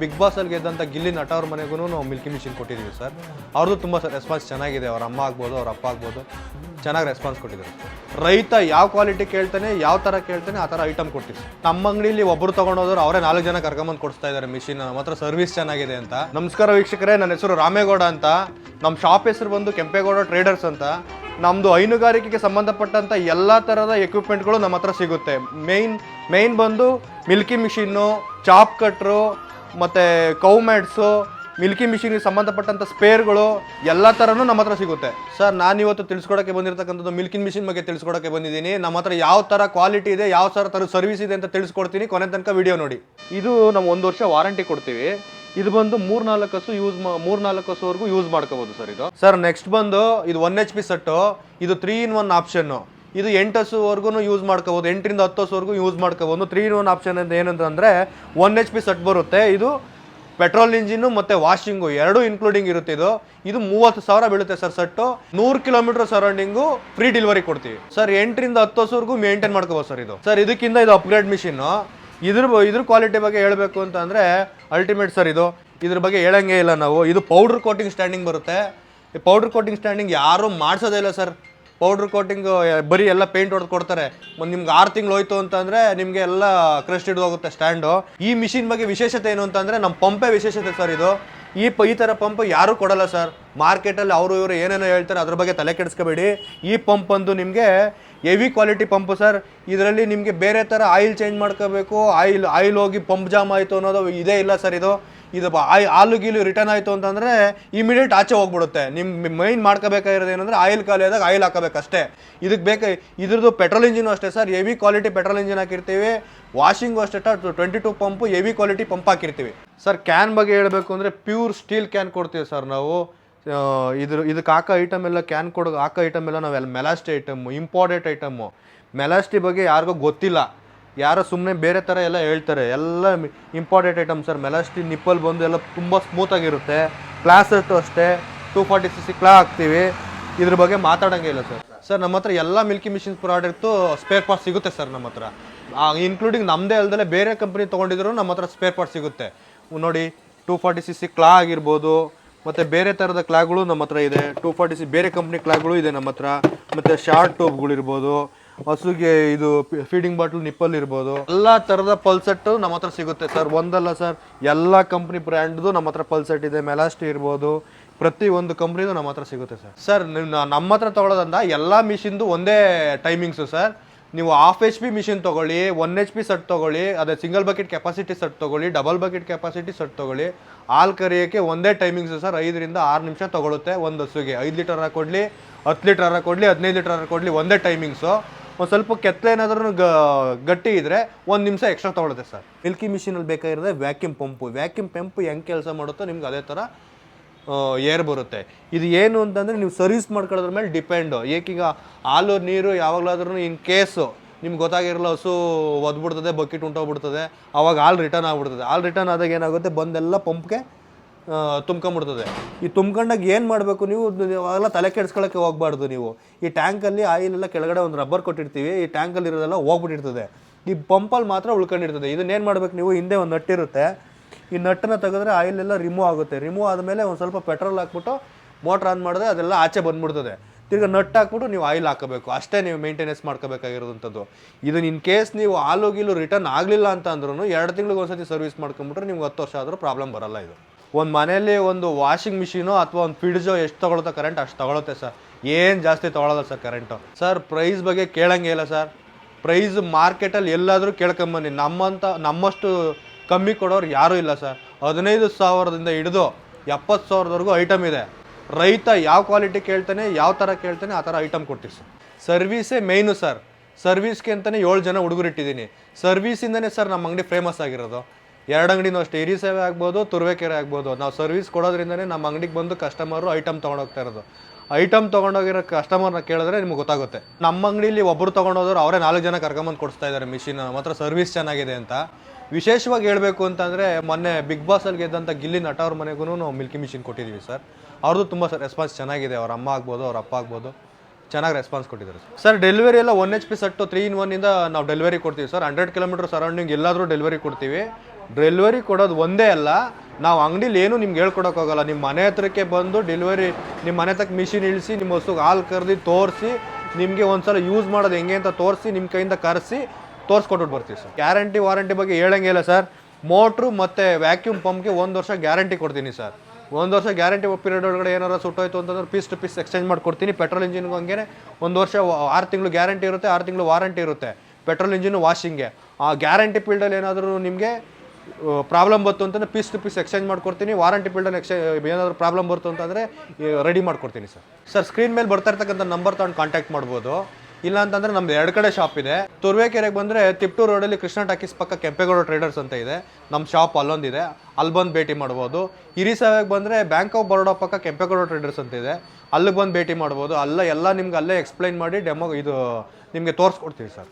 Big boss ಅಲ್ಲಿ ಗೆದ್ದಂಥ ಗಿಲ್ಲಿ ನಟ ಅವ್ರ ಮನೆಗೂ ನಾವು ಮಿಲ್ಕಿ ಮಿಷಿನ್ ಕೊಟ್ಟಿದ್ದೀವಿ ಸರ್. ಅವ್ರದ್ದು ತುಂಬ ರೆಸ್ಪಾನ್ಸ್ ಚೆನ್ನಾಗಿದೆ. ಅವ್ರ ಅಮ್ಮ ಆಗ್ಬೋದು, ಅವ್ರ ಅಪ್ಪ ಆಗ್ಬೋದು, ಚೆನ್ನಾಗಿ ರೆಸ್ಪಾನ್ಸ್ ಕೊಟ್ಟಿದ್ದಾರೆ. ರೈತ ಯಾವ ಕ್ವಾಲಿಟಿ ಕೇಳ್ತಾನೆ, ಯಾವ ಥರ ಕೇಳ್ತಾನೆ ಆ ಥರ ಐಟಮ್ ಕೊಡ್ತೀವಿ. ನಮ್ಮ ಅಂಗಡಿಲಿ ಒಬ್ಬರು ತೊಗೊಂಡೋದ್ರು ಅವರೇ 4 ಜನ ಕರ್ಕೊಂಬಂದು ಕೊಡಿಸ್ತಾ ಇದ್ದಾರೆ ಮಿಷಿನ್. ನಮ್ಮ ಹತ್ರ ಸರ್ವಿಸ್ ಚೆನ್ನಾಗಿದೆ ಅಂತ. ನಮಸ್ಕಾರ ವೀಕ್ಷಕರೇ, ನನ್ನ ಹೆಸರು ರಾಮೇಗೌಡ ಅಂತ. ನಮ್ಮ ಶಾಪ್ ಹೆಸರು ಬಂದು ಕೆಂಪೇಗೌಡ ಟ್ರೇಡರ್ಸ್ ಅಂತ. ನಮ್ಮದು ಹೈನುಗಾರಿಕೆಗೆ ಸಂಬಂಧಪಟ್ಟಂಥ ಎಲ್ಲ ಥರದ ಎಕ್ವಿಪ್ಮೆಂಟ್ಗಳು ನಮ್ಮ ಹತ್ರ ಸಿಗುತ್ತೆ. ಮೇಯ್ನ್ ಬಂದು ಮಿಲ್ಕಿ ಮಿಷಿನ್ನು, ಚಾಪ್ ಕಟ್ರು, ಮತ್ತು ಕೌ ಮ್ಯಾಟ್ಸು, ಮಿಲ್ಕಿ ಮಿಷಿನ್ಗೆ ಸಂಬಂಧಪಟ್ಟಂಥ ಸ್ಪೇರ್ಗಳು ಎಲ್ಲ ಥರನೂ ನಮ್ಮ ಹತ್ರ ಸಿಗುತ್ತೆ ಸರ್. ನಾನಿವತ್ತು ತಿಳಿಸ್ಕೊಡೋಕ್ಕೆ ಬಂದಿರತಕ್ಕಂಥದ್ದು ಮಿಲ್ಕಿನ್ ಮಿಷಿನ್ ಬಗ್ಗೆ ತಿಳಿಸ್ಕೊಡೋಕ್ಕೆ ಬಂದಿದ್ದೀನಿ. ನಮ್ಮ ಹತ್ರ ಯಾವ ಥರ ಕ್ವಾಲಿಟಿ ಇದೆ, ಯಾವ ಥರ ಸರ್ವಿಸ್ ಇದೆ ಅಂತ ತಿಳಿಸ್ಕೊಡ್ತೀನಿ. ಕೊನೆ ತನಕ ವಿಡಿಯೋ ನೋಡಿ. ಇದು ನಾವು 1 ವರ್ಷ ವಾರಂಟಿ ಕೊಡ್ತೀವಿ. ಇದು ಬಂದು 3-4 ಹಸುವರೆಗೂ ಯೂಸ್ ಮಾಡ್ಕೋಬೋದು ಸರ್. ಇದು ಸರ್ ನೆಕ್ಸ್ಟ್ ಬಂದು ಇದು 1 HP ಸೆಟ್ಟು. ಇದು 3-in-1 ಆಪ್ಷನ್ನು. ಇದು 8 ಹಸುವರೆಗೂ ಯೂಸ್ ಮಾಡ್ಕೋಬೋದು. 8ರಿಂದ 10 ಹಸುವರೆಗೂ ಯೂಸ್ ಮಾಡ್ಕೋಬೋದು. 3-in-1 ಆಪ್ಷನ್ ಅಂತ ಏನಂತಂದರೆ 1 HP ಸೆಟ್ ಬರುತ್ತೆ. ಇದು ಪೆಟ್ರೋಲ್ ಇಂಜಿನ್ನು ಮತ್ತು ವಾಷಿಂಗು ಎರಡೂ ಇನ್ಕ್ಲೂಡಿಂಗ್ ಇರುತ್ತೆ. ಇದು 30,000 ಬೀಳುತ್ತೆ sir set. 100 kilometre surrounding free delivery ಕೊಡ್ತೀವಿ ಸರ್. 8ರಿಂದ 10 ಹಸುವರೆಗೂ ಮೇಂಟೈನ್ ಮಾಡ್ಕೋಬೋದು ಸರ್. ಇದು ಸರ್ ಇದಕ್ಕಿಂತ ಇದು ಅಪ್ಗ್ರೇಡ್ ಮಿಷಿನ್ನು. ಇದ್ರ ಕ್ವಾಲಿಟಿ ಬಗ್ಗೆ ಹೇಳಬೇಕು ಅಂತ ಅಂದರೆ ಅಲ್ಟಿಮೇಟ್ ಸರ್. ಇದ್ರ ಬಗ್ಗೆ ಹೇಳಂಗೇ ಇಲ್ಲ ನಾವು. ಇದು ಪೌಡ್ರ್ ಕೋಟಿಂಗ್ ಸ್ಟ್ಯಾಂಡಿಂಗ್ ಬರುತ್ತೆ. ಈ ಪೌಡ್ರ್ ಕೋಟಿಂಗ್ ಸ್ಟ್ಯಾಂಡಿಂಗ್ ಯಾರೂ ಮಾಡಿಸೋದೇ ಇಲ್ಲ ಸರ್. ಪೌಡ್ರ್ ಕೋಟಿಂಗ್ ಬರೀ ಎಲ್ಲ ಪೇಂಟ್ ಹೊಡೆದು ಕೊಡ್ತಾರೆ. ನಿಮ್ಗೆ 6 ತಿಂಗಳು ಹೋಯ್ತು ಅಂತಂದರೆ ನಿಮಗೆ ಎಲ್ಲ ಕ್ರಸ್ಟ್ ಹಿಡಿದು ಹೋಗುತ್ತೆ ಸ್ಟ್ಯಾಂಡು. ಈ ಮಿಷಿನ್ ಬಗ್ಗೆ ವಿಶೇಷತೆ ಏನು ಅಂತಂದರೆ ನಮ್ಮ ಪಂಪೇ ವಿಶೇಷತೆ ಸರ್. ಈ ಥರ ಪಂಪ್ ಯಾರೂ ಕೊಡಲ್ಲ ಸರ್ ಮಾರ್ಕೆಟಲ್ಲಿ. ಅವರು ಇವರು ಏನೇನೋ ಹೇಳ್ತಾರೆ, ಅದ್ರ ಬಗ್ಗೆ ತಲೆ ಕೆಡಿಸ್ಕೋಬೇಡಿ. ಈ ಪಂಪ್ ಅಂದು ನಿಮಗೆ ಹೆವಿ ಕ್ವಾಲಿಟಿ ಪಂಪು ಸರ್. ಇದರಲ್ಲಿ ನಿಮಗೆ ಬೇರೆ ಥರ ಆಯಿಲ್ ಚೇಂಜ್ ಮಾಡ್ಕೋಬೇಕು, ಆಯಿಲ್ ಹೋಗಿ ಪಂಪ್ ಜಾಮ್ ಆಯಿತು ಅನ್ನೋದು ಇದೇ ಇಲ್ಲ ಸರ್. ಇದು ಹಾಲು ಗೀಲು ರಿಟರ್ನ್ ಆಯಿತು ಅಂತಂದರೆ ಇಮಿಡಿಯೇಟ್ ಆಚೆ ಹೋಗ್ಬಿಡುತ್ತೆ. ನಿಮ್ಮ ಮೈನ್ ಮಾಡ್ಕೋಬೇಕಾಗಿರೋದು ಏನಂದರೆ ಆಯಿಲ್ ಖಾಲಿ ಆದಾಗ ಆಯಿಲ್ ಹಾಕಬೇಕಷ್ಟೇ. ಇದ್ರದ್ದು ಪೆಟ್ರೋಲ್ ಇಂಜಿನು ಅಷ್ಟೇ sir. Heavy quality petrol engine ಹಾಕಿರ್ತೀವಿ. ವಾಷಿಂಗು ಅಷ್ಟೇ 22 ಪಂಪು ಹೆವಿ ಕ್ವಾಲಿಟಿ ಪಂಪ್ ಹಾಕಿರ್ತೀವಿ ಸರ್. ಕ್ಯಾನ್ ಬಗ್ಗೆ ಹೇಳಬೇಕು ಅಂದರೆ ಪ್ಯೂರ್ ಸ್ಟೀಲ್ ಕ್ಯಾನ್ ಕೊಡ್ತೀವಿ ಸರ್ ನಾವು. ಇದಕ್ಕೆ ಹಾಕೋ ಐಟಮ್ ಎಲ್ಲ ಕ್ಯಾನ್ ಹಾಕೋ ಐಟಮ್ ಎಲ್ಲ ನಾವೆಲ್ಲ ಮೆಲಾಸ್ಟಿ ಐಟಮ್ಮು, ಇಂಪಾರ್ಟೆಂಟ್ ಐಟಮ್ಮು. ಮೆಲಾಸ್ಟಿ ಬಗ್ಗೆ ಯಾರಿಗೂ ಗೊತ್ತಿಲ್ಲ, ಯಾರೋ ಸುಮ್ಮನೆ ಬೇರೆ ಥರ ಎಲ್ಲ ಹೇಳ್ತಾರೆ. ಎಲ್ಲ ಇಂಪಾರ್ಟೆಂಟ್ ಐಟಮ್ ಸರ್. ಮೆಲಾಸ್ಟಿ ನಿಪ್ಪಲ್ ಬಂದು ಎಲ್ಲ ತುಂಬ ಸ್ಮೂತಾಗಿರುತ್ತೆ. ಕ್ಲಾಸಟ್ಟು ಅಷ್ಟೇ 240cc ಕ್ಲಾ ಹಾಕ್ತೀವಿ. ಇದ್ರ ಬಗ್ಗೆ ಮಾತಾಡೋಂಗೆ ಇಲ್ಲ ಸರ್. ನಮ್ಮ ಹತ್ರ ಎಲ್ಲ Milky machines product spare part ಸಿಗುತ್ತೆ ಸರ್ ನಮ್ಮ ಹತ್ರ. ಇನ್ಕ್ಲೂಡಿಂಗ್ ನಮ್ಮದೇ ಅಲ್ಲದೆ ಬೇರೆ ಕಂಪ್ನಿ ತೊಗೊಂಡಿದ್ರು ನಮ್ಮ ಹತ್ರ ಸ್ಪೇರ್ ಪಾರ್ಟ್ ಸಿಗುತ್ತೆ ನೋಡಿ. 240cc ಕ್ಲಾ ಆಗಿರ್ಬೋದು, ಮತ್ತು ಬೇರೆ ಥರದ ಕ್ಲಾಗಳು ನಮ್ಮ ಹತ್ರ ಇದೆ. 240cc ಬೇರೆ ಕಂಪ್ನಿ ಕ್ಲಾಗಳು ಇದೆ ನಮ್ಮ ಹತ್ರ. ಮತ್ತು ಶಾರ್ಟ್ ಟ್ಯೂಬ್ಗಳಿರ್ಬೋದು, ಹಸುಗೆ ಇದು ಫೀಡಿಂಗ್ ಬಾಟ್ಲ್ ನಿಪ್ಪಲ್ ಇರ್ಬೋದು, ಎಲ್ಲ ಥರದ ಪಲ್ಸೆಟ್ಟು ನಮ್ಮ ಹತ್ರ ಸಿಗುತ್ತೆ ಸರ್. ಒಂದಲ್ಲ ಸರ್, ಎಲ್ಲ ಕಂಪ್ನಿ ಬ್ರ್ಯಾಂಡ್ದು ನಮ್ಮ ಹತ್ರ ಪಲ್ಸೆಟ್ ಇದೆ. ಮೆಲಾಸ್ಟಿ ಇರ್ಬೋದು, ಪ್ರತಿಯೊಂದು ಕಂಪ್ನಿದು ನಮ್ಮ ಹತ್ರ ಸಿಗುತ್ತೆ ಸರ್. ನಮ್ಮ ಹತ್ರ ತೊಗೊಳೋದಂದ ಎಲ್ಲ ಮಿಷಿನ್ದು ಒಂದೇ ಟೈಮಿಂಗ್ಸು ಸರ್. ನೀವು 1/2 HP ಮಿಷಿನ್ ತೊಗೊಳ್ಳಿ, 1 HP ಸೆಟ್ ತೊಗೊಳ್ಳಿ, ಅದೇ ಸಿಂಗಲ್ ಬಕೆಟ್ ಕೆಪಾಸಿಟಿ ಸೆಟ್ ತೊಗೊಳ್ಳಿ, ಡಬಲ್ ಬಕೆಟ್ ಕೆಪಾಸಿಟಿ ಸೆಟ್ ತೊಗೊಳ್ಳಿ, ಹಾಲು ಕರಿಯೋಕ್ಕೆ ಒಂದೇ ಟೈಮಿಂಗ್ಸು ಸರ್. 5ರಿಂದ 6 ನಿಮಿಷ ತೊಗೊಳುತ್ತೆ ಒಂದು ಹಸುಗೆ. 5 ಲೀಟರ್ ಕೊಡಲಿ, 10 ಲೀಟರ್ ಕೊಡಲಿ, 15 ಲೀಟರ್ ಕೊಡಲಿ, ಒಂದೇ ಟೈಮಿಂಗ್ಸು. ಒಂದು ಸ್ವಲ್ಪ ಕೆತ್ತಲೆ ಏನಾದ್ರೂ ಗಟ್ಟಿ ಇದ್ದರೆ 1 ನಿಮಿಷ ಎಕ್ಸ್ಟ್ರಾ ತೊಗೊಳುತ್ತೆ ಸರ್. ಮಿಲ್ಕಿ ಮಿಷಿನಲ್ಲಿ ಬೇಕಾಗಿರೋದೆ ವ್ಯಾಕ್ಯೂಮ್ ಪಂಪು. ವ್ಯಾಕ್ಯೂಮ್ ಪಂಪು ಹೆಂಗೆ ಕೆಲಸ ಮಾಡುತ್ತೋ ನಿಮ್ಗೆ ಅದೇ ಥರ ಏರ್ ಬರುತ್ತೆ. ಇದು ಏನು ಅಂತಂದರೆ ನೀವು ಸರ್ವಿಸ್ ಮಾಡ್ಕೊಳ್ಳೋದ್ರ ಮೇಲೆ ಡಿಪೆಂಡು. ಏಕೀಗ ಹಾಲು ನೀರು ಯಾವಾಗಲಾದ್ರೂ ಇನ್ ಕೇಸು ನಿಮ್ಗೆ ಗೊತ್ತಾಗಿರಲ್ಲ, ಹಸು ಒದ್ಬಿಡ್ತದೆ, ಬಕೆಟ್ ಉಂಟೋಗ್ಬಿಡ್ತದೆ, ಅವಾಗ ಹಾಲು ರಿಟರ್ನ್ ಆಗ್ಬಿಡ್ತದೆ. ಹಾಲು ರಿಟರ್ನ್ ಆದಾಗ ಏನಾಗುತ್ತೆ, ಬಂದೆಲ್ಲ ಪಂಪ್ಗೆ ತುಂಬ್ಕೊಂಬಿಡ್ತದೆ. ಈ ತುಂಬ್ಕೊಂಡಾಗ ಏನು ಮಾಡಬೇಕು, ನೀವು ಅವೆಲ್ಲ ತಲೆ ಕೆಡಿಸ್ಕೊಳ್ಳೋಕ್ಕೆ ಹೋಗ್ಬಾರ್ದು. ನೀವು ಈ ಟ್ಯಾಂಕಲ್ಲಿ ಆಯಿಲೆಲ್ಲ ಕೆಳಗಡೆ ಒಂದು ರಬ್ಬರ್ ಕೊಟ್ಟಿರ್ತೀವಿ. ಈ ಟ್ಯಾಂಕಲ್ಲಿ ಇರೋದೆಲ್ಲ ಹೋಗ್ಬಿಟ್ಟಿರ್ತದೆ. ಈ ಪಂಪಲ್ಲಿ ಮಾತ್ರ ಉಳ್ಕೊಂಡಿರ್ತದೆ. ಇದನ್ನೇನು ಮಾಡ್ಬೇಕು, ನೀವು ಹಿಂದೆ ಒಂದು ನಟ್ಟಿರುತ್ತೆ. ಈ ನಟ್ಟನ್ನು ತೆಗೆದ್ರೆ ಆಯಿಲೆಲ್ಲ ರಿಮೂವ್ ಆಗುತ್ತೆ. ರಿಮೂವ್ ಆದಮೇಲೆ ಒಂದು ಸ್ವಲ್ಪ ಪೆಟ್ರೋಲ್ ಹಾಕ್ಬಿಟ್ಟು ಮೋಟ್ರ್ ಆನ್ ಮಾಡಿದ್ರೆ ಅದೆಲ್ಲ ಆಚೆ ಬಂದ್ಬಿಡ್ತದೆ. ತಿರ್ಗಿ ನಟ್ಟು ಹಾಕ್ಬಿಟ್ಟು ನೀವು ಆಯಿಲ್ ಹಾಕಬೇಕು. ಅಷ್ಟೇ ನೀವು ಮೇಂಟೆನೆನ್ಸ್ ಮಾಡ್ಕೋಬೇಕಾಗಿರೋದಂಥದ್ದು. ಇದನ್ನು ಇನ್ ಕೇಸ್ ನೀವು ಹಾಲು ಗೀಲು ರಿಟರ್ನ್ ಆಗಲಿಲ್ಲ ಅಂತ ಅಂದ್ರೂ 2 ತಿಂಗಳಿಗೆ ಒಂದ್ಸತಿ ಸರ್ವಿಸ್ ಮಾಡ್ಕೊಂಬಿಟ್ರೆ ನಿಮ್ಗೆ 10 ವರ್ಷ ಆದರೂ ಪ್ರಾಬ್ಲಮ್ ಬರೋಲ್ಲ. ಇದು ಒಂದು ಮನೆಯಲ್ಲಿ ಒಂದು ವಾಷಿಂಗ್ ಮಿಷಿನು ಅಥವಾ ಒಂದು ಫ್ರಿಡ್ಜು ಎಷ್ಟು ತೊಗೊಳುತ್ತೆ ಕರೆಂಟ್ ಅಷ್ಟು ತೊಗೊಳುತ್ತೆ ಸರ್. ಏನು ಜಾಸ್ತಿ ತೊಗೊಳಲ್ಲ ಸರ್ ಕರೆಂಟು. ಸರ್ ಪ್ರೈಸ್ ಬಗ್ಗೆ ಕೇಳಂಗೆ ಇಲ್ಲ ಸರ್. ಪ್ರೈಸ್ ಮಾರ್ಕೆಟಲ್ಲಿ ಎಲ್ಲಾದರೂ ಕೇಳ್ಕೊಂಬನ್ನಿ. ನಮ್ಮಷ್ಟು ಕಮ್ಮಿ ಕೊಡೋರು ಯಾರೂ ಇಲ್ಲ ಸರ್. 15,000ದಿಂದ ಹಿಡಿದು 70,000ವರೆಗೂ ಐಟಮ್ ಇದೆ. ರೈತ ಯಾವ ಕ್ವಾಲಿಟಿ ಕೇಳ್ತಾನೆ, ಯಾವ ಥರ ಕೇಳ್ತಾನೆ ಆ ಥರ ಐಟಮ್ ಕೊಡ್ತೀವಿ ಸರ್. ಸರ್ವೀಸೇ ಮೇಯ್ನು ಸರ್. ಸರ್ವೀಸ್ಗೆ ಅಂತಲೇ 7 ಜನ ಹುಡುಗರು ಇಟ್ಟಿದ್ದೀನಿ. ಸರ್ವೀಸಿಂದನೇ ಸರ್ ನಮ್ಮ ಅಂಗಡಿ ಫೇಮಸ್ ಆಗಿರೋದು. 2 ಅಂಗಡಿನೂ ಅಷ್ಟೇ, ಹಿರಿಸೇವೆ ಆಗ್ಬೋದು, ತುರುವೇಕೆರೆ ಆಗ್ಬೋದು. ನಾವು ಸರ್ವಿಸ್ ಕೊಡೋದ್ರಿಂದನೇ ನಮ್ಮ ಅಂಗಡಿಗೆ ಬಂದು ಕಸ್ಟಮರು ಐಟಮ್ ತೊಗೊಂಡೋಗ್ತಾ ಇರೋದು. ಐಟಮ್ ತೊಗೊಂಡೋಗಿರೋ ಕಸ್ಟಮರ್ನ ಕೇಳಿದ್ರೆ ನಿಮ್ಗೆ ಗೊತ್ತಾಗುತ್ತೆ. ನಮ್ಮ ಅಂಗಡಿಲಿ ಒಬ್ಬರು ತೊಗೊಂಡೋದ್ರು ಅವರೇ 4 ಜನ ಕರ್ಕೊಂಬಂದು ಕೊಡಿಸ್ತಾ ಇದ್ದಾರೆ ಮಿಷಿನ್. ನಮ್ಮ ಹತ್ರ ಸರ್ವಿಸ್ ಚೆನ್ನಾಗಿದೆ ಅಂತ. ವಿಶೇಷವಾಗಿ ಹೇಳಬೇಕು ಅಂತಂದರೆ ಮೊನ್ನೆ ಬಿಗ್ ಬಾಸ್ ಅಲ್ಲಿ ಗೆದ್ದಂಥ ಗಿಲ್ಲಿ ನಟ ಅವ್ರ ಮನೆಗೂ ನಾವು ಮಿಲ್ಕಿ ಮಿಷಿನ್ ಕೊಟ್ಟಿದ್ದೀವಿ ಸರ್. ಅವ್ರದ್ದು ತುಂಬ ರೆಸ್ಪಾನ್ಸ್ ಚೆನ್ನಾಗಿದೆ. ಅವ್ರ ಅಮ್ಮ ಆಗ್ಬೋದು, ಅವ್ರ ಅಪ್ಪ ಆಗ್ಬೋದು, ಚೆನ್ನಾಗಿ ರೆಸ್ಪಾನ್ಸ್ ಕೊಟ್ಟಿದ್ದಾರೆ ಸರ್. ಡೆಲಿವರಿ ಎಲ್ಲ 1 HP ಸೆಟ್ಟು 3-in-1 ಇಂದ ನಾವು ಡೆಲಿವರಿ ಕೊಡ್ತೀವಿ ಸರ್. 100 ಕಿಲೋಮೀಟರ್ ಸರೌಂಡಿಂಗ್ ಎಲ್ಲಾದರೂ ಡೆಲಿವರಿ ಕೊಡ್ತೀವಿ. ಡೆಲಿವರಿ ಕೊಡೋದು ಒಂದೇ ಅಲ್ಲ, ನಾವು ಅಂಗಡಿಲಿ ಏನು ನಿಮ್ಗೆ ಹೇಳ್ಕೊಡೋಕ್ಕಾಗಲ್ಲ. ನಿಮ್ಮ ಮನೆ ಹತ್ರಕ್ಕೆ ಬಂದು ಡೆಲಿವರಿ, ನಿಮ್ಮ ಮನೆ ತಕ್ಕ ಮಿಷಿನ್ ಇಳಿಸಿ, ನಿಮ್ಮ ಹಸುಗೆ ಹಾಲು ಕರೆದು ತೋರಿಸಿ, ನಿಮಗೆ ಒಂದ್ಸಲ ಯೂಸ್ ಮಾಡೋದು ಹೆಂಗೆ ಅಂತ ತೋರಿಸಿ, ನಿಮ್ಮ ಕೈಯಿಂದ ಕರೆಸಿ ತೋರಿಸ್ಕೊಟ್ಟು ಬರ್ತೀವಿ ಸರ್. ಗ್ಯಾರಂಟಿ ವಾರಂಟಿ ಬಗ್ಗೆ ಹೇಳಂಗಿಲ್ಲ ಸರ್. ಮೋಟ್ರು ಮತ್ತು ವ್ಯಾಕ್ಯೂಮ್ ಪಂಪ್ಗೆ 1 ವರ್ಷ ಗ್ಯಾರಂಟಿ ಕೊಡ್ತೀನಿ ಸರ್. 1 ವರ್ಷ ಗ್ಯಾರಂಟಿ ಪೀರಿಯಡ್ ಒಳಗಡೆ ಏನಾರು ಸುಟ್ಟೋಯ್ತು ಅಂತಂದ್ರೆ ಪೀಸ್ ಟು ಪೀಸ್ ಎಕ್ಸ್ಚೇಂಜ್ ಮಾಡ್ಕೊಡ್ತೀನಿ. ಪೆಟ್ರೋಲ್ ಇಂಜಿನ್ಗೂ ಹಂಗೆ 1 ವರ್ಷ 6 ತಿಂಗಳು ಗ್ಯಾರಂಟಿ ಇರುತ್ತೆ, 6 ತಿಂಗಳು ವಾರಂಟಿ ಇರುತ್ತೆ. ಪೆಟ್ರೋಲ್ ಇಂಜಿನ್ ವಾಷಿಂಗ್ಗೆ ಆ ಗ್ಯಾರಂಟಿ ಪೀರಿಯಡಲ್ಲಿ ಏನಾದರೂ ನಿಮಗೆ ಪ್ರಾಬ್ಲಮ್ ಬಂತು ಅಂತಂದರೆ ಪೀಸ್ ಟು ಪೀಸ್ ಎಕ್ಸ್ಚೇಂಜ್ ಮಾಡ್ಕೊಡ್ತೀನಿ. ವಾರಂಟಿ ಪೀರಿಯಡಲ್ಲಿ ಏನಾದರೂ ಪ್ರಾಬ್ಲಮ್ ಬರ್ತು ಅಂತಂದರೆ ರೆಡಿ ಮಾಡ್ಕೊಡ್ತೀನಿ ಸರ್. ಸ್ಕ್ರೀನ್ ಮೇಲೆ ಬರ್ತಾ ಇರ್ತಕ್ಕಂಥ ನಂಬರ್ ತೊಗೊಂಡು ಕಾಂಟ್ಯಾಕ್ಟ್ ಮಾಡ್ಬೋದು. ಇಲ್ಲ ಅಂತಂದರೆ ನಮ್ದು 2 ಕಡೆ ಶಾಪ್ ಇದೆ. ತುರುವೇಕೆರೆಗೆ ಬಂದರೆ ತಿಪ್ಟೂರು ರೋಡಲ್ಲಿ ಕೃಷ್ಣ ಟಾಕೀಸ್ ಪಕ್ಕ ಕೆಂಪೇಗೌಡ ಟ್ರೇಡರ್ಸ್ ಅಂತ ಇದೆ, ನಮ್ಮ ಶಾಪ್ ಅಲ್ಲೊಂದಿದೆ, ಅಲ್ಲಿ ಬಂದು ಭೇಟಿ ಮಾಡ್ಬೋದು. ಹಿರಿಸಾವೆಗೆ ಬಂದರೆ ಬ್ಯಾಂಕ್ ಆಫ್ ಬರೋಡಾ ಪಕ್ಕ ಕೆಂಪೇಗೌಡ ಟ್ರೇಡರ್ಸ್ ಅಂತ ಇದೆ, ಅಲ್ಲಿಗೆ ಬಂದು ಭೇಟಿ ಮಾಡ್ಬೋದು. ಎಲ್ಲ ನಿಮ್ಗೆ ಅಲ್ಲೇ ಎಕ್ಸ್ಪ್ಲೈನ್ ಮಾಡಿ ಡೆಮೋ ಇದು ನಿಮಗೆ ತೋರಿಸ್ಕೊಡ್ತೀವಿ ಸರ್.